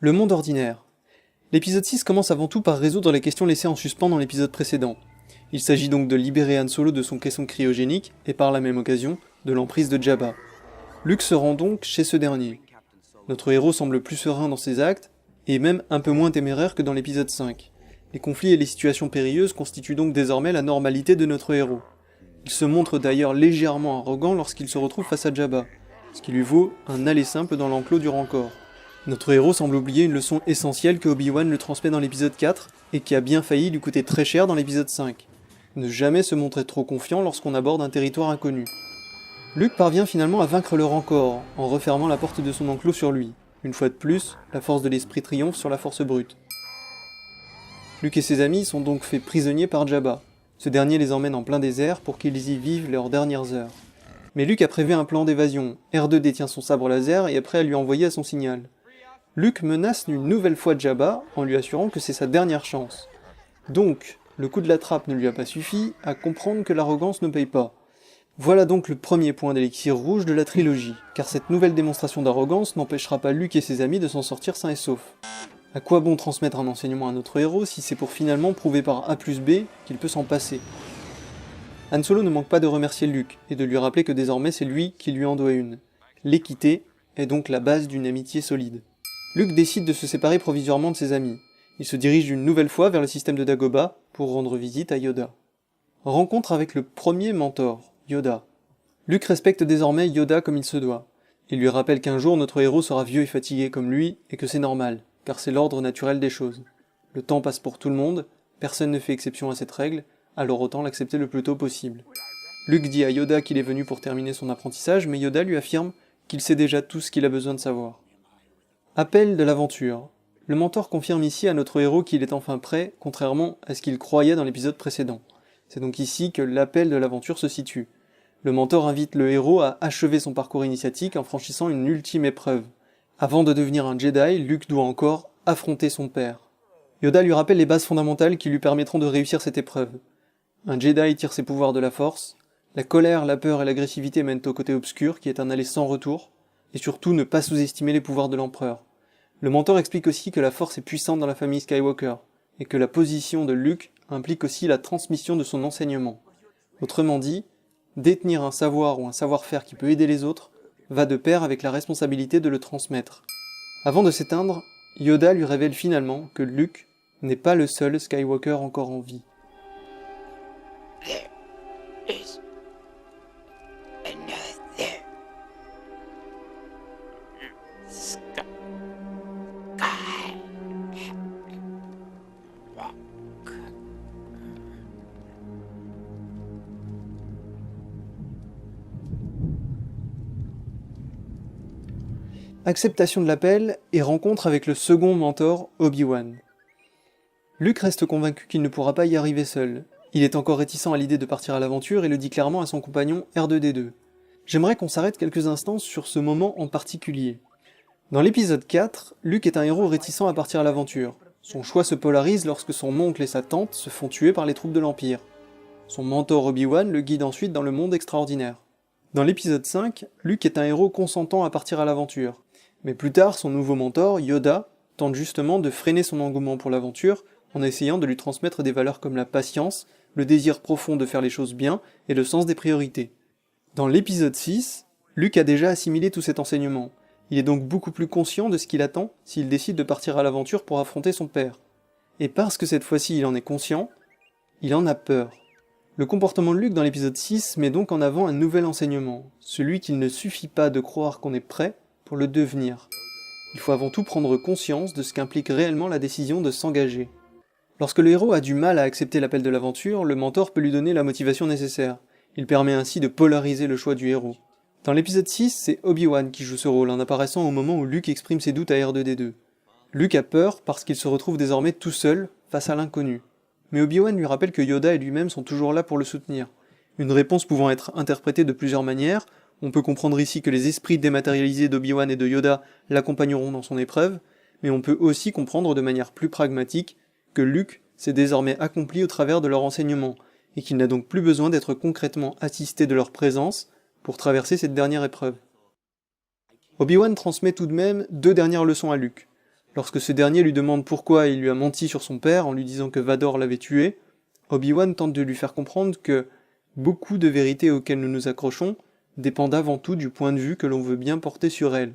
Le monde ordinaire. L'épisode 6 commence avant tout par résoudre les questions laissées en suspens dans l'épisode précédent. Il s'agit donc de libérer Han Solo de son caisson cryogénique, et par la même occasion, de l'emprise de Jabba. Luke se rend donc chez ce dernier. Notre héros semble plus serein dans ses actes, et même un peu moins téméraire que dans l'épisode 5. Les conflits et les situations périlleuses constituent donc désormais la normalité de notre héros. Il se montre d'ailleurs légèrement arrogant lorsqu'il se retrouve face à Jabba, ce qui lui vaut un aller simple dans l'enclos du Rancor. Notre héros semble oublier une leçon essentielle que Obi-Wan lui transmet dans l'épisode 4, et qui a bien failli lui coûter très cher dans l'épisode 5. Ne jamais se montrer trop confiant lorsqu'on aborde un territoire inconnu. Luke parvient finalement à vaincre le Rancor, en refermant la porte de son enclos sur lui. Une fois de plus, la force de l'esprit triomphe sur la force brute. Luke et ses amis sont donc faits prisonniers par Jabba. Ce dernier les emmène en plein désert pour qu'ils y vivent leurs dernières heures. Mais Luke a prévu un plan d'évasion. R2 détient son sabre laser et est prêt à lui envoyer à son signal. Luke menace une nouvelle fois Jabba en lui assurant que c'est sa dernière chance. Donc, le coup de la trappe ne lui a pas suffi à comprendre que l'arrogance ne paye pas. Voilà donc le premier point d'élixir rouge de la trilogie, car cette nouvelle démonstration d'arrogance n'empêchera pas Luke et ses amis de s'en sortir sains et saufs. À quoi bon transmettre un enseignement à notre héros si c'est pour finalement prouver par A plus B qu'il peut s'en passer? Han Solo ne manque pas de remercier Luke, et de lui rappeler que désormais c'est lui qui lui en doit une. L'équité est donc la base d'une amitié solide. Luke décide de se séparer provisoirement de ses amis. Il se dirige une nouvelle fois vers le système de Dagobah pour rendre visite à Yoda. Rencontre avec le premier mentor, Yoda. Luke respecte désormais Yoda comme il se doit. Il lui rappelle qu'un jour notre héros sera vieux et fatigué comme lui, et que c'est normal, car c'est l'ordre naturel des choses. Le temps passe pour tout le monde, personne ne fait exception à cette règle, alors autant l'accepter le plus tôt possible. Luke dit à Yoda qu'il est venu pour terminer son apprentissage, mais Yoda lui affirme qu'il sait déjà tout ce qu'il a besoin de savoir. Appel de l'aventure. Le mentor confirme ici à notre héros qu'il est enfin prêt, contrairement à ce qu'il croyait dans l'épisode précédent. C'est donc ici que l'appel de l'aventure se situe. Le mentor invite le héros à achever son parcours initiatique en franchissant une ultime épreuve. Avant de devenir un Jedi, Luke doit encore affronter son père. Yoda lui rappelle les bases fondamentales qui lui permettront de réussir cette épreuve. Un Jedi tire ses pouvoirs de la force, la colère, la peur et l'agressivité mènent au côté obscur qui est un aller sans retour, et surtout ne pas sous-estimer les pouvoirs de l'empereur. Le mentor explique aussi que la force est puissante dans la famille Skywalker, et que la position de Luke implique aussi la transmission de son enseignement. Autrement dit, détenir un savoir ou un savoir-faire qui peut aider les autres va de pair avec la responsabilité de le transmettre. Avant de s'éteindre, Yoda lui révèle finalement que Luke n'est pas le seul Skywalker encore en vie. There is another Skywalker. Acceptation de l'appel et rencontre avec le second mentor, Obi-Wan. Luke reste convaincu qu'il ne pourra pas y arriver seul. Il est encore réticent à l'idée de partir à l'aventure et le dit clairement à son compagnon R2-D2. J'aimerais qu'on s'arrête quelques instants sur ce moment en particulier. Dans l'épisode 4, Luke est un héros réticent à partir à l'aventure. Son choix se polarise lorsque son oncle et sa tante se font tuer par les troupes de l'Empire. Son mentor Obi-Wan le guide ensuite dans le monde extraordinaire. Dans l'épisode 5, Luke est un héros consentant à partir à l'aventure. Mais plus tard, son nouveau mentor, Yoda, tente justement de freiner son engouement pour l'aventure en essayant de lui transmettre des valeurs comme la patience, le désir profond de faire les choses bien et le sens des priorités. Dans l'épisode 6, Luke a déjà assimilé tout cet enseignement. Il est donc beaucoup plus conscient de ce qu'il attend s'il décide de partir à l'aventure pour affronter son père. Et parce que cette fois-ci il en est conscient, il en a peur. Le comportement de Luke dans l'épisode 6 met donc en avant un nouvel enseignement, celui qu'il ne suffit pas de croire qu'on est prêt pour le devenir. Il faut avant tout prendre conscience de ce qu'implique réellement la décision de s'engager. Lorsque le héros a du mal à accepter l'appel de l'aventure, le mentor peut lui donner la motivation nécessaire. Il permet ainsi de polariser le choix du héros. Dans l'épisode 6, c'est Obi-Wan qui joue ce rôle en apparaissant au moment où Luke exprime ses doutes à R2-D2. Luke a peur parce qu'il se retrouve désormais tout seul face à l'inconnu. Mais Obi-Wan lui rappelle que Yoda et lui-même sont toujours là pour le soutenir. Une réponse pouvant être interprétée de plusieurs manières, on peut comprendre ici que les esprits dématérialisés d'Obi-Wan et de Yoda l'accompagneront dans son épreuve, mais on peut aussi comprendre de manière plus pragmatique que Luke s'est désormais accompli au travers de leur enseignement, et qu'il n'a donc plus besoin d'être concrètement assisté de leur présence pour traverser cette dernière épreuve. Obi-Wan transmet tout de même deux dernières leçons à Luke. Lorsque ce dernier lui demande pourquoi il lui a menti sur son père en lui disant que Vador l'avait tué, Obi-Wan tente de lui faire comprendre que beaucoup de vérités auxquelles nous nous accrochons dépendent avant tout du point de vue que l'on veut bien porter sur elles.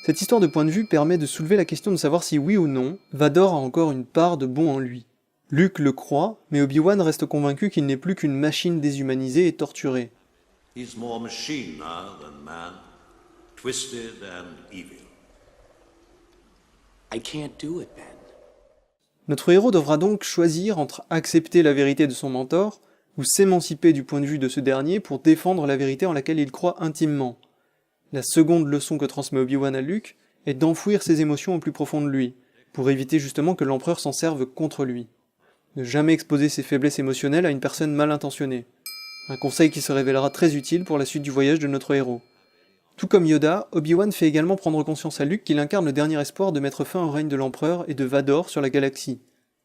Cette histoire de point de vue permet de soulever la question de savoir si oui ou non, Vador a encore une part de bon en lui. Luke le croit, mais Obi-Wan reste convaincu qu'il n'est plus qu'une machine déshumanisée et torturée. He's more machine now than man, twisted and evil. I can't do it, Ben. Notre héros devra donc choisir entre accepter la vérité de son mentor ou s'émanciper du point de vue de ce dernier pour défendre la vérité en laquelle il croit intimement. La seconde leçon que transmet Obi-Wan à Luke est d'enfouir ses émotions au plus profond de lui, pour éviter justement que l'empereur s'en serve contre lui. Ne jamais exposer ses faiblesses émotionnelles à une personne mal intentionnée. Un conseil qui se révélera très utile pour la suite du voyage de notre héros. Tout comme Yoda, Obi-Wan fait également prendre conscience à Luke qu'il incarne le dernier espoir de mettre fin au règne de l'empereur et de Vador sur la galaxie.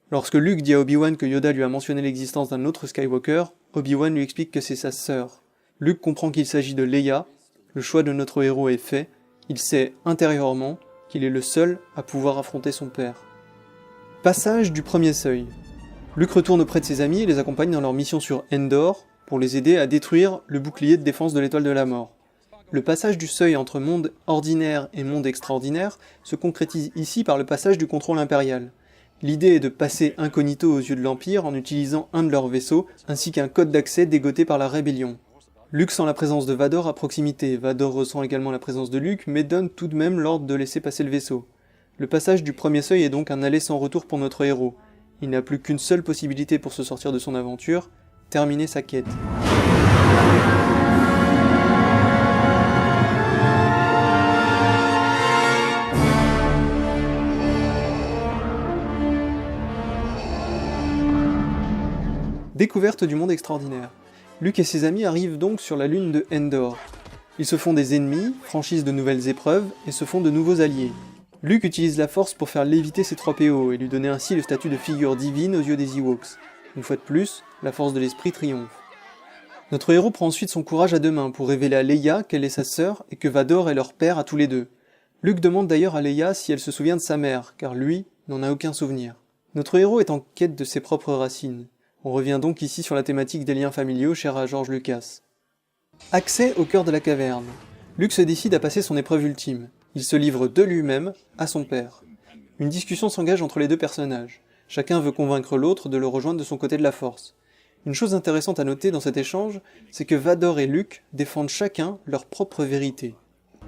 Lorsque Luke dit à Obi-Wan que Yoda lui a mentionné l'existence d'un autre Skywalker, Obi-Wan lui explique que c'est sa sœur. Luke comprend qu'il s'agit de Leia, le choix de notre héros est fait, il sait intérieurement qu'il est le seul à pouvoir affronter son père. Passage du premier seuil. Luke retourne auprès de ses amis et les accompagne dans leur mission sur Endor pour les aider à détruire le bouclier de défense de l'étoile de la mort. Le passage du seuil entre monde ordinaire et monde extraordinaire se concrétise ici par le passage du contrôle impérial. L'idée est de passer incognito aux yeux de l'Empire en utilisant un de leurs vaisseaux, ainsi qu'un code d'accès dégoté par la rébellion. Luke sent la présence de Vador à proximité, Vador ressent également la présence de Luke, mais donne tout de même l'ordre de laisser passer le vaisseau. Le passage du premier seuil est donc un aller sans retour pour notre héros. Il n'a plus qu'une seule possibilité pour se sortir de son aventure, terminer sa quête. Découverte du monde extraordinaire. Luke et ses amis arrivent donc sur la lune de Endor. Ils se font des ennemis, franchissent de nouvelles épreuves et se font de nouveaux alliés. Luke utilise la force pour faire léviter ses 3 PO et lui donner ainsi le statut de figure divine aux yeux des Ewoks. Une fois de plus, la force de l'esprit triomphe. Notre héros prend ensuite son courage à deux mains pour révéler à Leia qu'elle est sa sœur et que Vador est leur père à tous les deux. Luke demande d'ailleurs à Leia si elle se souvient de sa mère, car lui n'en a aucun souvenir. Notre héros est en quête de ses propres racines. On revient donc ici sur la thématique des liens familiaux chers à George Lucas. Accès au cœur de la caverne. Luke se décide à passer son épreuve ultime. Il se livre de lui-même à son père. Une discussion s'engage entre les deux personnages. Chacun veut convaincre l'autre de le rejoindre de son côté de la force. Une chose intéressante à noter dans cet échange, c'est que Vador et Luke défendent chacun leur propre vérité.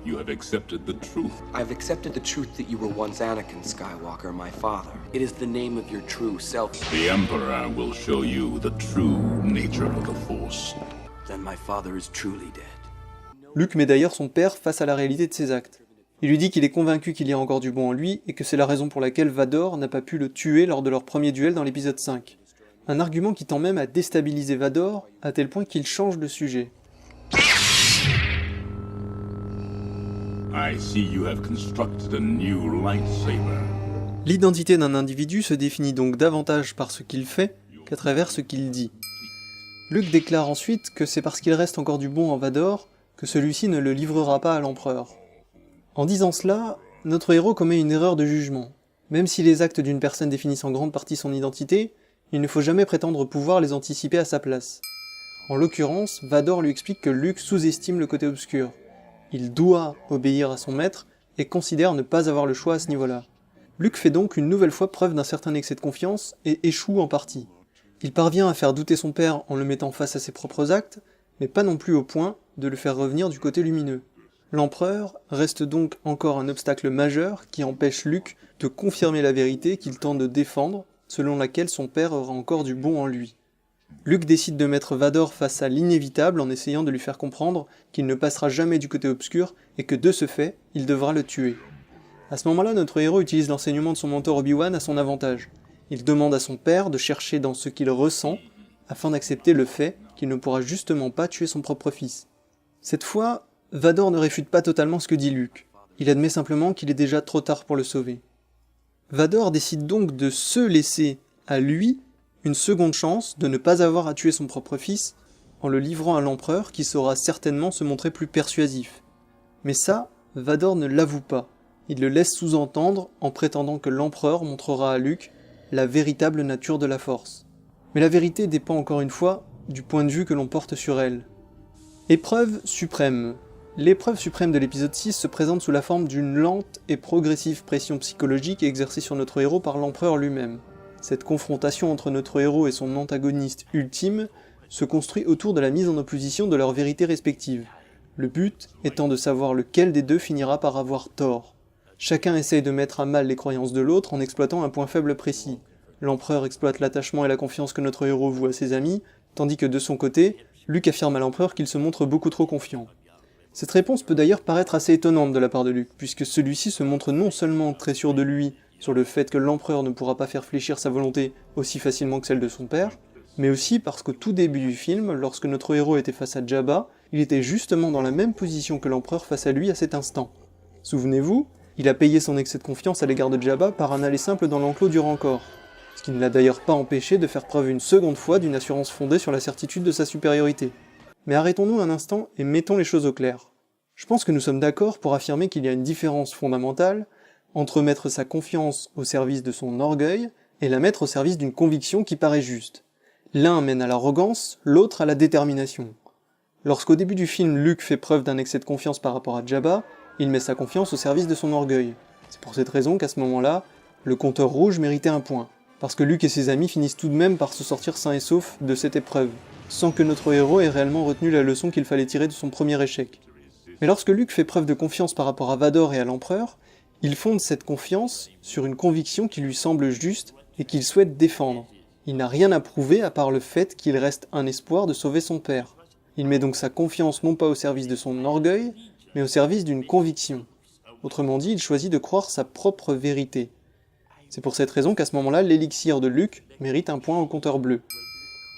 You have accepted the truth. I've accepted the truth that you were once Anakin Skywalker, my father. It is the name of your true self. The Emperor will show you the true nature of the Force. Then my father is truly dead. Luke met d'ailleurs son père face à la réalité de ses actes. Il lui dit qu'il est convaincu qu'il y a encore du bon en lui et que c'est la raison pour laquelle Vador n'a pas pu le tuer lors de leur premier duel dans l'épisode 5. Un argument qui tend même à déstabiliser Vador à tel point qu'il change de sujet. I see you have constructed a new lightsaber. L'identité d'un individu se définit donc davantage par ce qu'il fait qu'à travers ce qu'il dit. Luke déclare ensuite que c'est parce qu'il reste encore du bon en Vador que celui-ci ne le livrera pas à l'empereur. En disant cela, notre héros commet une erreur de jugement. Même si les actes d'une personne définissent en grande partie son identité, il ne faut jamais prétendre pouvoir les anticiper à sa place. En l'occurrence, Vador lui explique que Luke sous-estime le côté obscur. Il doit obéir à son maître et considère ne pas avoir le choix à ce niveau-là. Luke fait donc une nouvelle fois preuve d'un certain excès de confiance et échoue en partie. Il parvient à faire douter son père en le mettant face à ses propres actes, mais pas non plus au point de le faire revenir du côté lumineux. L'empereur reste donc encore un obstacle majeur qui empêche Luke de confirmer la vérité qu'il tente de défendre, selon laquelle son père aura encore du bon en lui. Luke décide de mettre Vador face à l'inévitable en essayant de lui faire comprendre qu'il ne passera jamais du côté obscur et que de ce fait, il devra le tuer. À ce moment-là, notre héros utilise l'enseignement de son mentor Obi-Wan à son avantage. Il demande à son père de chercher dans ce qu'il ressent afin d'accepter le fait qu'il ne pourra justement pas tuer son propre fils. Cette fois, Vador ne réfute pas totalement ce que dit Luke. Il admet simplement qu'il est déjà trop tard pour le sauver. Vador décide donc de se laisser, à lui, une seconde chance de ne pas avoir à tuer son propre fils en le livrant à l'empereur qui saura certainement se montrer plus persuasif. Mais ça, Vador ne l'avoue pas. Il le laisse sous-entendre en prétendant que l'empereur montrera à Luke la véritable nature de la Force. Mais la vérité dépend encore une fois du point de vue que l'on porte sur elle. Épreuve suprême. L'épreuve suprême de l'épisode 6 se présente sous la forme d'une lente et progressive pression psychologique exercée sur notre héros par l'empereur lui-même. Cette confrontation entre notre héros et son antagoniste ultime se construit autour de la mise en opposition de leurs vérités respectives, le but étant de savoir lequel des deux finira par avoir tort. Chacun essaye de mettre à mal les croyances de l'autre en exploitant un point faible précis. L'empereur exploite l'attachement et la confiance que notre héros voue à ses amis, tandis que de son côté, Luke affirme à l'empereur qu'il se montre beaucoup trop confiant. Cette réponse peut d'ailleurs paraître assez étonnante de la part de Luke, puisque celui-ci se montre non seulement très sûr de lui sur le fait que l'empereur ne pourra pas faire fléchir sa volonté aussi facilement que celle de son père, mais aussi parce qu'au tout début du film, lorsque notre héros était face à Jabba, il était justement dans la même position que l'empereur face à lui à cet instant. Souvenez-vous, il a payé son excès de confiance à l'égard de Jabba par un aller simple dans l'enclos du Rancor, ce qui ne l'a d'ailleurs pas empêché de faire preuve une seconde fois d'une assurance fondée sur la certitude de sa supériorité. Mais arrêtons-nous un instant et mettons les choses au clair. Je pense que nous sommes d'accord pour affirmer qu'il y a une différence fondamentale entre mettre sa confiance au service de son orgueil et la mettre au service d'une conviction qui paraît juste. L'un mène à l'arrogance, l'autre à la détermination. Lorsqu'au début du film Luke fait preuve d'un excès de confiance par rapport à Jabba, il met sa confiance au service de son orgueil. C'est pour cette raison qu'à ce moment-là, le compteur rouge méritait un point, parce que Luke et ses amis finissent tout de même par se sortir sains et saufs de cette épreuve, sans que notre héros ait réellement retenu la leçon qu'il fallait tirer de son premier échec. Mais lorsque Luke fait preuve de confiance par rapport à Vador et à l'empereur, il fonde cette confiance sur une conviction qui lui semble juste et qu'il souhaite défendre. Il n'a rien à prouver à part le fait qu'il reste un espoir de sauver son père. Il met donc sa confiance non pas au service de son orgueil, mais au service d'une conviction. Autrement dit, il choisit de croire sa propre vérité. C'est pour cette raison qu'à ce moment-là, l'élixir de Luke mérite un point au compteur bleu.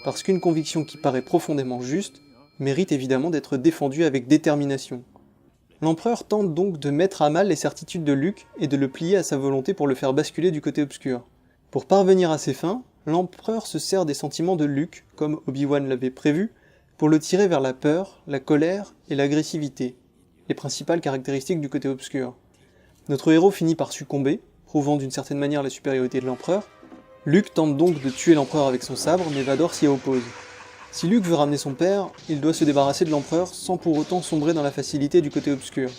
Parce qu'une conviction qui paraît profondément juste mérite évidemment d'être défendue avec détermination. L'empereur tente donc de mettre à mal les certitudes de Luke et de le plier à sa volonté pour le faire basculer du côté obscur. Pour parvenir à ses fins, l'empereur se sert des sentiments de Luke, comme Obi-Wan l'avait prévu, pour le tirer vers la peur, la colère et l'agressivité, les principales caractéristiques du côté obscur. Notre héros finit par succomber, prouvant d'une certaine manière la supériorité de l'empereur. Luke tente donc de tuer l'empereur avec son sabre, mais Vador s'y oppose. Si Luke veut ramener son père, il doit se débarrasser de l'empereur sans pour autant sombrer dans la facilité du côté obscur.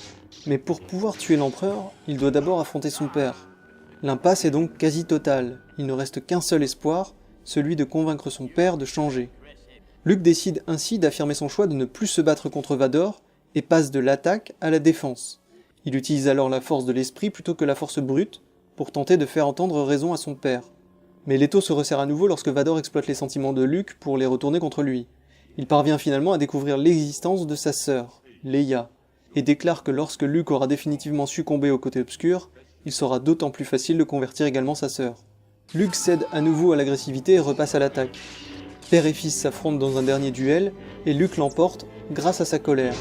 Mais pour pouvoir tuer l'empereur, il doit d'abord affronter son père. L'impasse est donc quasi totale, il ne reste qu'un seul espoir, celui de convaincre son père de changer. Luke décide ainsi d'affirmer son choix de ne plus se battre contre Vador, et passe de l'attaque à la défense. Il utilise alors la force de l'esprit plutôt que la force brute, pour tenter de faire entendre raison à son père. Mais l'étau se resserre à nouveau lorsque Vador exploite les sentiments de Luke pour les retourner contre lui. Il parvient finalement à découvrir l'existence de sa sœur, Leia, et déclare que lorsque Luke aura définitivement succombé au côté obscur, il sera d'autant plus facile de convertir également sa sœur. Luke cède à nouveau à l'agressivité et repasse à l'attaque. Père et fils s'affrontent dans un dernier duel, et Luke l'emporte grâce à sa colère.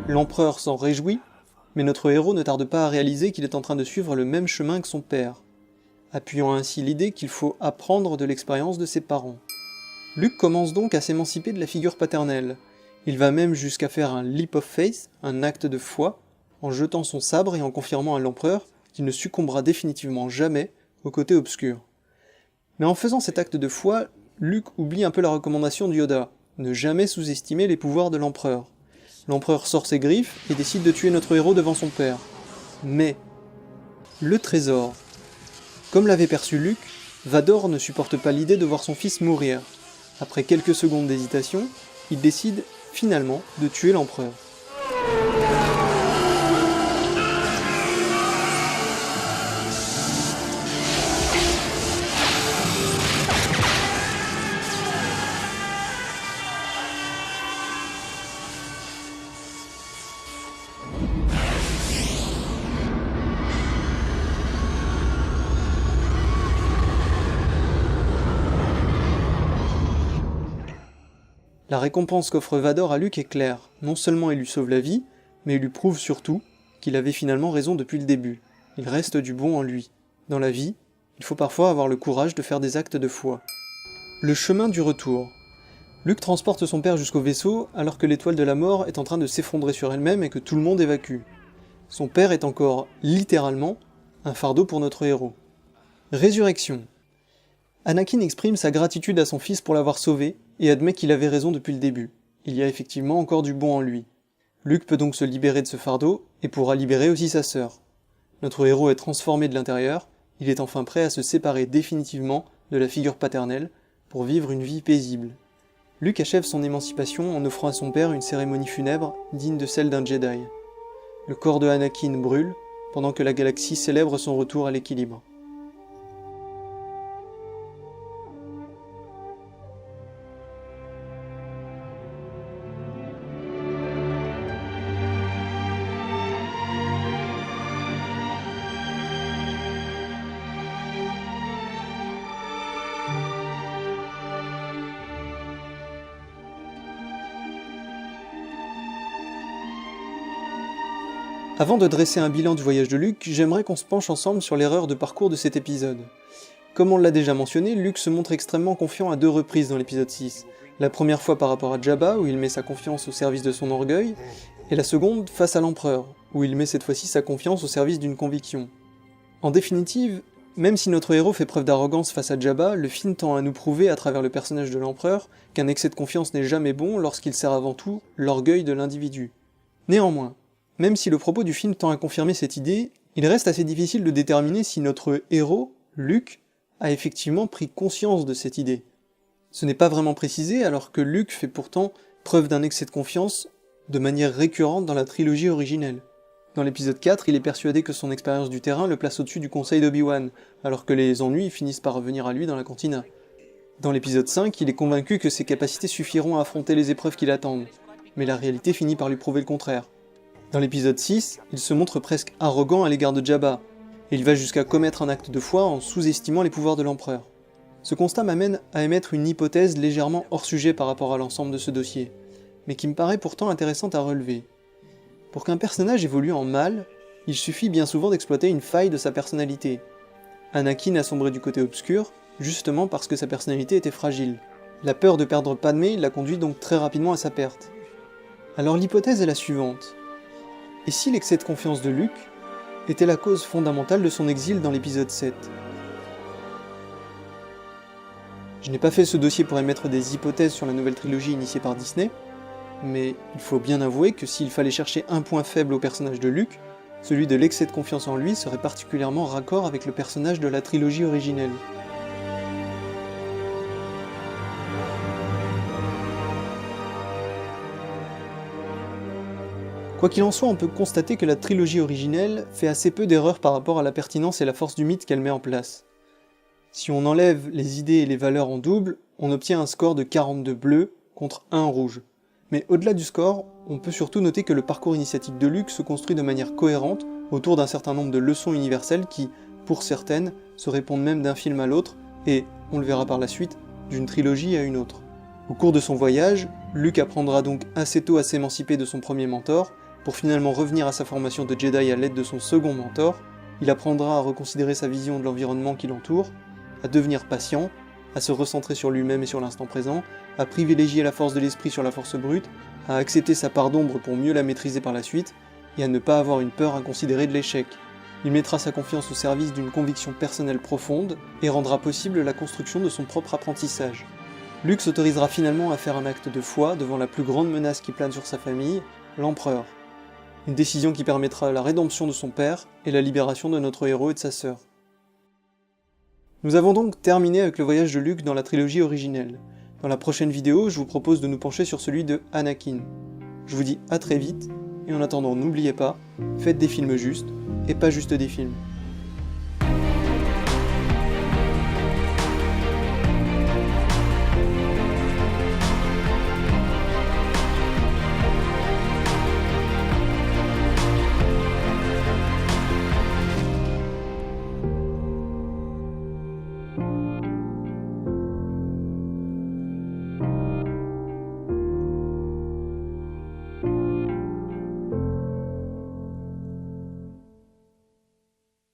L'empereur s'en réjouit, mais notre héros ne tarde pas à réaliser qu'il est en train de suivre le même chemin que son père, appuyant ainsi l'idée qu'il faut apprendre de l'expérience de ses parents. Luke commence donc à s'émanciper de la figure paternelle. Il va même jusqu'à faire un leap of faith, un acte de foi, en jetant son sabre et en confirmant à l'empereur qu'il ne succombera définitivement jamais au côté obscur. Mais en faisant cet acte de foi, Luke oublie un peu la recommandation de Yoda, ne jamais sous-estimer les pouvoirs de l'empereur. L'empereur sort ses griffes et décide de tuer notre héros devant son père. Mais le trésor. Comme l'avait perçu Luke, Vador ne supporte pas l'idée de voir son fils mourir. Après quelques secondes d'hésitation, il décide finalement de tuer l'empereur. La récompense qu'offre Vador à Luke est claire, non seulement il lui sauve la vie, mais il lui prouve surtout qu'il avait finalement raison depuis le début. Il reste du bon en lui. Dans la vie, il faut parfois avoir le courage de faire des actes de foi. Le chemin du retour. Luke transporte son père jusqu'au vaisseau alors que l'étoile de la mort est en train de s'effondrer sur elle-même et que tout le monde évacue. Son père est encore, littéralement, un fardeau pour notre héros. Résurrection. Anakin exprime sa gratitude à son fils pour l'avoir sauvé et admet qu'il avait raison depuis le début. Il y a effectivement encore du bon en lui. Luke peut donc se libérer de ce fardeau et pourra libérer aussi sa sœur. Notre héros est transformé de l'intérieur, il est enfin prêt à se séparer définitivement de la figure paternelle pour vivre une vie paisible. Luke achève son émancipation en offrant à son père une cérémonie funèbre digne de celle d'un Jedi. Le corps de Anakin brûle pendant que la galaxie célèbre son retour à l'équilibre. Avant de dresser un bilan du voyage de Luke, j'aimerais qu'on se penche ensemble sur l'erreur de parcours de cet épisode. Comme on l'a déjà mentionné, Luke se montre extrêmement confiant à 2 reprises dans l'épisode 6. La première fois par rapport à Jabba, où il met sa confiance au service de son orgueil, et la seconde face à l'Empereur, où il met cette fois-ci sa confiance au service d'une conviction. En définitive, même si notre héros fait preuve d'arrogance face à Jabba, le film tend à nous prouver à travers le personnage de l'Empereur qu'un excès de confiance n'est jamais bon lorsqu'il sert avant tout l'orgueil de l'individu. Néanmoins, même si le propos du film tend à confirmer cette idée, il reste assez difficile de déterminer si notre héros, Luke, a effectivement pris conscience de cette idée. Ce n'est pas vraiment précisé alors que Luke fait pourtant preuve d'un excès de confiance de manière récurrente dans la trilogie originelle. Dans l'épisode 4, il est persuadé que son expérience du terrain le place au-dessus du conseil d'Obi-Wan, alors que les ennuis finissent par revenir à lui dans la cantina. Dans l'épisode 5, il est convaincu que ses capacités suffiront à affronter les épreuves qui l'attendent, mais la réalité finit par lui prouver le contraire. Dans l'épisode 6, il se montre presque arrogant à l'égard de Jabba, et il va jusqu'à commettre un acte de foi en sous-estimant les pouvoirs de l'Empereur. Ce constat m'amène à émettre une hypothèse légèrement hors sujet par rapport à l'ensemble de ce dossier, mais qui me paraît pourtant intéressante à relever. Pour qu'un personnage évolue en mal, il suffit bien souvent d'exploiter une faille de sa personnalité. Anakin a sombré du côté obscur, justement parce que sa personnalité était fragile. La peur de perdre Padmé l'a conduit donc très rapidement à sa perte. Alors l'hypothèse est la suivante. Et si l'excès de confiance de Luke était la cause fondamentale de son exil dans l'épisode 7 ? Je n'ai pas fait ce dossier pour émettre des hypothèses sur la nouvelle trilogie initiée par Disney, mais il faut bien avouer que s'il fallait chercher un point faible au personnage de Luke, celui de l'excès de confiance en lui serait particulièrement raccord avec le personnage de la trilogie originelle. Quoi qu'il en soit, on peut constater que la trilogie originelle fait assez peu d'erreurs par rapport à la pertinence et la force du mythe qu'elle met en place. Si on enlève les idées et les valeurs en double, on obtient un score de 42 bleus contre 1 rouge. Mais au-delà du score, on peut surtout noter que le parcours initiatique de Luke se construit de manière cohérente autour d'un certain nombre de leçons universelles qui, pour certaines, se répondent même d'un film à l'autre et, on le verra par la suite, d'une trilogie à une autre. Au cours de son voyage, Luke apprendra donc assez tôt à s'émanciper de son premier mentor, pour finalement revenir à sa formation de Jedi à l'aide de son second mentor. Il apprendra à reconsidérer sa vision de l'environnement qui l'entoure, à devenir patient, à se recentrer sur lui-même et sur l'instant présent, à privilégier la force de l'esprit sur la force brute, à accepter sa part d'ombre pour mieux la maîtriser par la suite, et à ne pas avoir une peur inconsidérée de l'échec. Il mettra sa confiance au service d'une conviction personnelle profonde, et rendra possible la construction de son propre apprentissage. Luke s'autorisera finalement à faire un acte de foi devant la plus grande menace qui plane sur sa famille, l'Empereur. Une décision qui permettra la rédemption de son père et la libération de notre héros et de sa sœur. Nous avons donc terminé avec le voyage de Luke dans la trilogie originelle. Dans la prochaine vidéo, je vous propose de nous pencher sur celui de Anakin. Je vous dis à très vite, et en attendant n'oubliez pas, faites des films justes, et pas juste des films.